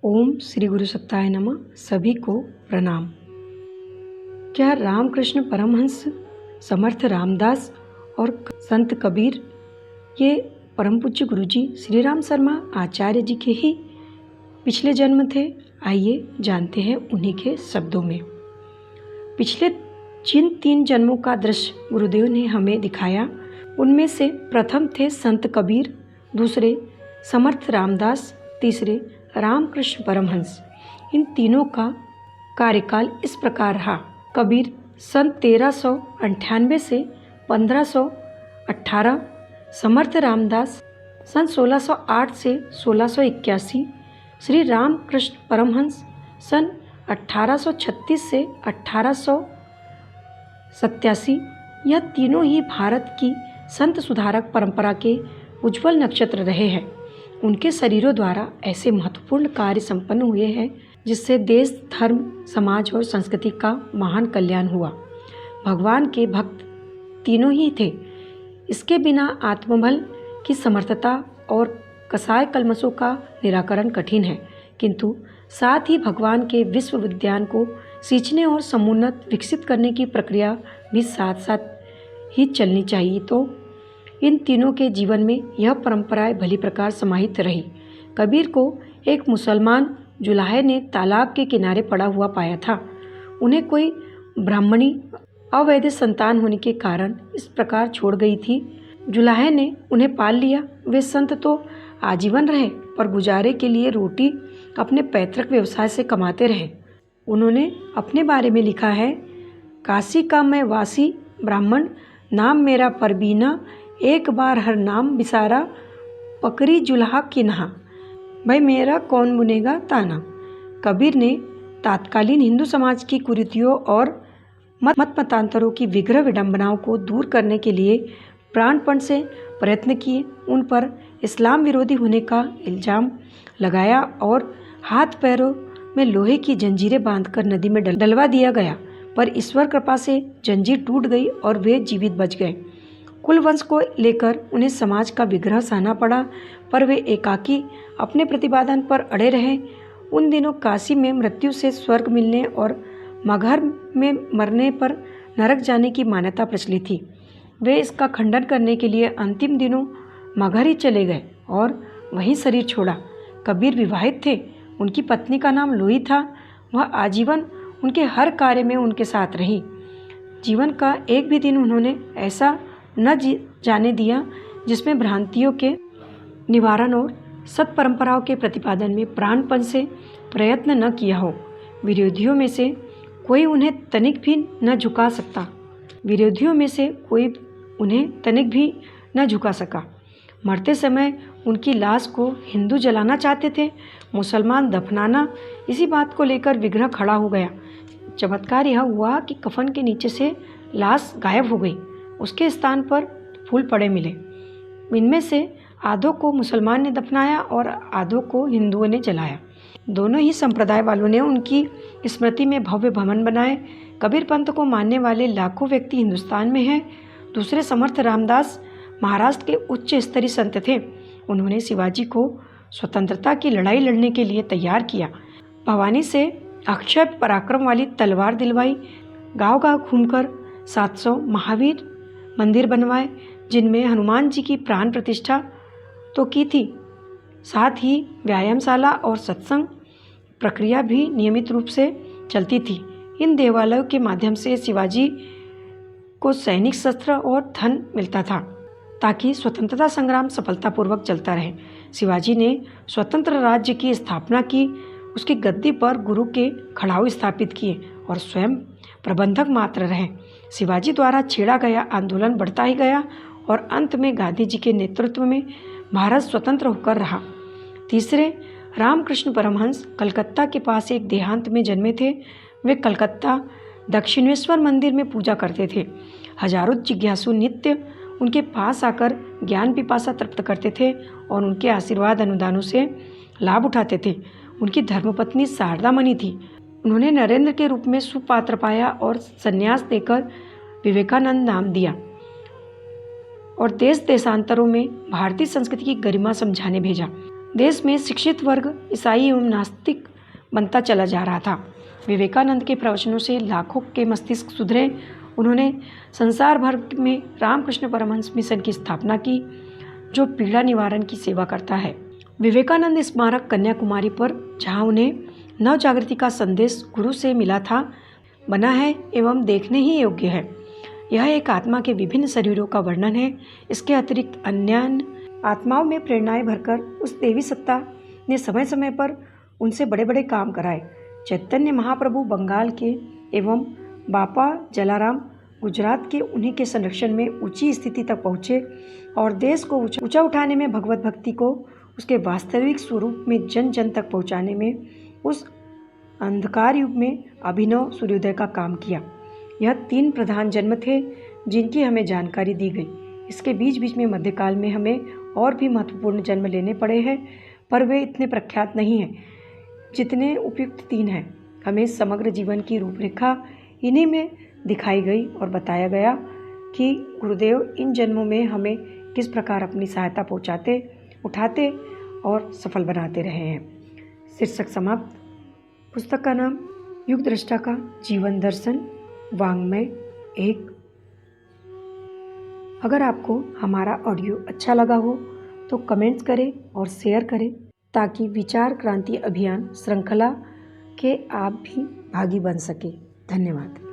ओम श्री गुरु सत्ताय नमः। सभी को प्रणाम। क्या रामकृष्ण परमहंस, समर्थ रामदास और संत कबीर ये परम पूज्य गुरु जी श्री राम शर्मा आचार्य जी के ही पिछले जन्म थे? आइए जानते हैं उन्हीं के शब्दों में। पिछले जिन 3 जन्मों का दृश्य गुरुदेव ने हमें दिखाया, उनमें से प्रथम थे संत कबीर, दूसरे समर्थ रामदास, तीसरे रामकृष्ण परमहंस। इन तीनों का कार्यकाल इस प्रकार रहा। कबीर सन 1398 से 1518, समर्थ रामदास सन 1608 से 1681, श्री रामकृष्ण परमहंस सन 1836 से 1887। यह तीनों ही भारत की संत सुधारक परंपरा के उज्जवल नक्षत्र रहे हैं। उनके शरीरों द्वारा ऐसे महत्वपूर्ण कार्य संपन्न हुए हैं जिससे देश, धर्म, समाज और संस्कृति का महान कल्याण हुआ। भगवान के भक्त तीनों ही थे। इसके बिना आत्मबल की समर्थता और कसाय कलमशों का निराकरण कठिन है, किंतु साथ ही भगवान के विश्व विज्ञान को सींचने और समुन्नत विकसित करने की प्रक्रिया भी साथ साथ ही चलनी चाहिए। तो इन तीनों के जीवन में यह परंपराएं भली प्रकार समाहित रही। कबीर को एक मुसलमान जुलाहे ने तालाब के किनारे पड़ा हुआ पाया था। उन्हें कोई ब्राह्मणी अवैध संतान होने के कारण इस प्रकार छोड़ गई थी। जुलाहे ने उन्हें पाल लिया। वे संत तो आजीवन रहे, पर गुजारे के लिए रोटी अपने पैतृक व्यवसाय से कमाते रहे। उन्होंने अपने बारे में लिखा है, काशी का मैं वासी ब्राह्मण, नाम मेरा परबीना, एक बार हर नाम बिसारा, पकड़ी जुल्हा की नहा, भाई मेरा कौन बुनेगा ताना। कबीर ने तात्कालीन हिंदू समाज की कुरीतियों और मतांतरों की विग्रह विडंबनाओं को दूर करने के लिए प्राणपण से प्रयत्न किए। उन पर इस्लाम विरोधी होने का इल्जाम लगाया और हाथ पैरों में लोहे की जंजीरें बांधकर नदी में डलवा दिया गया, पर ईश्वर कृपा से जंजीर टूट गई और वे जीवित बच गए। कुल वंश को लेकर उन्हें समाज का विग्रह सहना पड़ा, पर वे एकाकी अपने प्रतिपादन पर अड़े रहे। उन दिनों काशी में मृत्यु से स्वर्ग मिलने और मगहर में मरने पर नरक जाने की मान्यता प्रचलित थी। वे इसका खंडन करने के लिए अंतिम दिनों मगहर ही चले गए और वहीं शरीर छोड़ा। कबीर विवाहित थे। उनकी पत्नी का नाम लोई था। वह आजीवन उनके हर कार्य में उनके साथ रही। जीवन का एक भी दिन उन्होंने ऐसा न जाने दिया जिसमें भ्रांतियों के निवारण और सत परंपराओं के प्रतिपादन में प्राणपण से प्रयत्न न किया हो। विरोधियों में से कोई उन्हें तनिक भी न झुका सका। मरते समय उनकी लाश को हिंदू जलाना चाहते थे, मुसलमान दफनाना। इसी बात को लेकर विग्रह खड़ा हो गया। चमत्कार यह हुआ कि कफन के नीचे से लाश गायब हो गई। उसके स्थान पर फूल पड़े मिले। इनमें से आधों को मुसलमान ने दफनाया और आधों को हिंदुओं ने जलाया। दोनों ही संप्रदाय वालों ने उनकी स्मृति में भव्य भवन बनाए। कबीर पंथ को मानने वाले लाखों व्यक्ति हिंदुस्तान में हैं। दूसरे समर्थ रामदास महाराष्ट्र के उच्च स्तरीय संत थे। उन्होंने शिवाजी को स्वतंत्रता की लड़ाई लड़ने के लिए तैयार किया। भवानी से अक्षय पराक्रम वाली तलवार दिलवाई। गांव-गांव घूमकर 700 महावीर मंदिर बनवाए, जिनमें हनुमान जी की प्राण प्रतिष्ठा तो की थी, साथ ही व्यायामशाला और सत्संग प्रक्रिया भी नियमित रूप से चलती थी। इन देवालयों के माध्यम से शिवाजी को सैनिक शस्त्र और धन मिलता था, ताकि स्वतंत्रता संग्राम सफलतापूर्वक चलता रहे। शिवाजी ने स्वतंत्र राज्य की स्थापना की। उसकी गद्दी पर गुरु के खड़ाऊ स्थापित किए और स्वयं प्रबंधक मात्र रहे। शिवाजी द्वारा छेड़ा गया आंदोलन बढ़ता ही गया और अंत में गांधी जी के नेतृत्व में भारत स्वतंत्र होकर रहा। तीसरे रामकृष्ण परमहंस कलकत्ता के पास एक देहात में जन्मे थे। वे कलकत्ता दक्षिणेश्वर मंदिर में पूजा करते थे। हजारों जिज्ञासु नित्य उनके पास आकर ज्ञान पिपासा तृप्त करते थे और उनके आशीर्वाद अनुदानों से लाभ उठाते थे। उनकी धर्मपत्नी शारदा मणि थी। उन्होंने नरेंद्र के रूप में सुपात्र पाया और संन्यास देकर विवेकानंद नाम दिया और देश देशांतरों में भारतीय संस्कृति की गरिमा समझाने भेजा। देश में शिक्षित वर्ग ईसाई एवं नास्तिक बनता चला जा रहा था। विवेकानंद के प्रवचनों से लाखों के मस्तिष्क सुधरे। उन्होंने संसार भर में रामकृष्ण परमहंस मिशन की स्थापना की, जो पीड़ा निवारण की सेवा करता है। विवेकानंद स्मारक कन्याकुमारी पर, जहाँ उन्हें नव जागृति का संदेश गुरु से मिला था, बना है एवं देखने ही योग्य है। यह एक आत्मा के विभिन्न शरीरों का वर्णन है। इसके अतिरिक्त अन्य आत्माओं में प्रेरणाएं भरकर उस देवी सत्ता ने समय समय पर उनसे बड़े बड़े काम कराए। चैतन्य महाप्रभु बंगाल के एवं बापा जलाराम गुजरात के उन्हीं के संरक्षण में ऊंची स्थिति तक पहुँचे और देश को ऊंचा उठाने में, भगवत भक्ति को उसके वास्तविक स्वरूप में जन जन तक पहुँचाने में उस अंधकार युग में अभिनव सूर्योदय का काम किया। यह 3 प्रधान जन्म थे जिनकी हमें जानकारी दी गई। इसके बीच बीच में मध्यकाल में हमें और भी महत्वपूर्ण जन्म लेने पड़े हैं, पर वे इतने प्रख्यात नहीं हैं जितने उपयुक्त 3 हैं। हमें समग्र जीवन की रूपरेखा इन्हीं में दिखाई गई और बताया गया कि गुरुदेव इन जन्मों में हमें किस प्रकार अपनी सहायता पहुँचाते, उठाते और सफल बनाते रहे हैं। शीर्षक समाप्त। पुस्तक का नाम युग दृष्टा का जीवन दर्शन, वाङ्मय 1। अगर आपको हमारा ऑडियो अच्छा लगा हो तो कमेंट्स करें और शेयर करें, ताकि विचार क्रांति अभियान श्रृंखला के आप भी भागी बन सके। धन्यवाद।